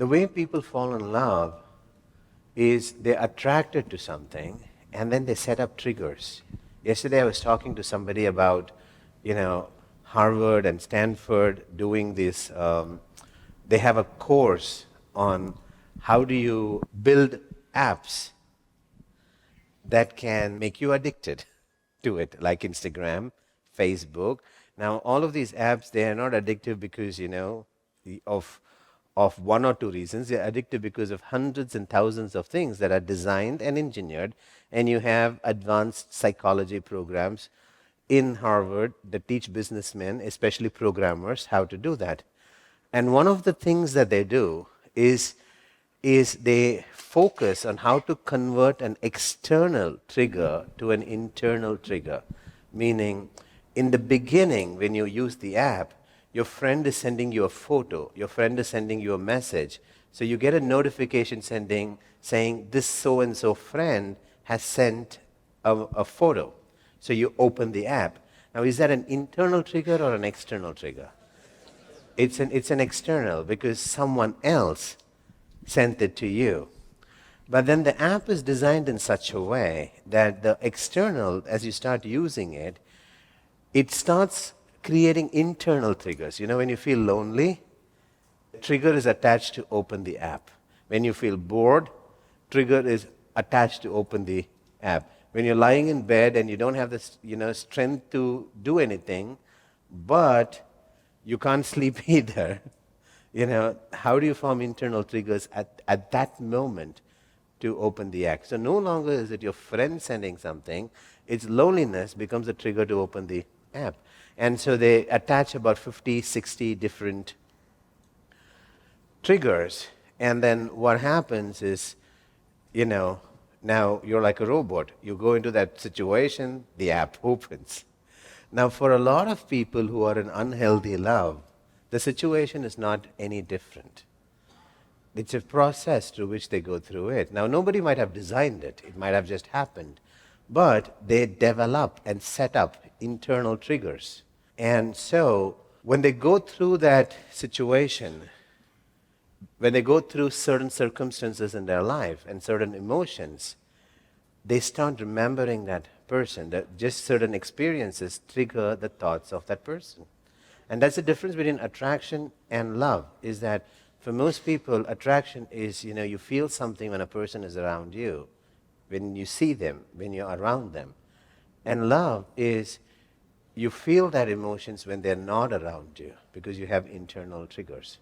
The way people fall in love is they're attracted to something and then they set up triggers. Yesterday I was talking to somebody about, Harvard and Stanford doing this. They have a course on how do you build apps that can make you addicted to it, like Instagram, Facebook. Now, all of these apps, they are not addictive because, of one or two reasons. They're addictive because of hundreds and thousands of things that are designed and engineered. And you have advanced psychology programs in Harvard that teach businessmen, especially programmers, how to do that. And one of the things that they do is they focus on how to convert an external trigger to an internal trigger. Meaning, in the beginning, when you use the app, your friend is sending you a photo, your friend is sending you a message. So you get a notification saying, this so-and-so friend has sent a photo. So you open the app. Now, is that an internal trigger or an external trigger? It's an external, because someone else sent it to you. But then the app is designed in such a way that the external, as you start using it, it starts creating internal triggers. When you feel lonely, trigger is attached to open the app. When you feel bored, trigger is attached to open the app. When you're lying in bed and you don't have the strength to do anything, but you can't sleep either, how do you form internal triggers at that moment to open the app? So no longer is it your friend sending something, it's loneliness becomes a trigger to open the app. And so they attach about 50, 60 different triggers. And then what happens is, now you're like a robot. You go into that situation, the app opens. Now, for a lot of people who are in unhealthy love, the situation is not any different. It's a process through which they go through it. Now, nobody might have designed it. It might have just happened. But they develop and set up internal triggers. And so, when they go through that situation, when they go through certain circumstances in their life and certain emotions, they start remembering that person. That just certain experiences trigger the thoughts of that person. And that's the difference between attraction and love, is that for most people, attraction is, you feel something when a person is around you, when you see them, when you're around them. And love is, you feel that emotions when they're not around you, because you have internal triggers.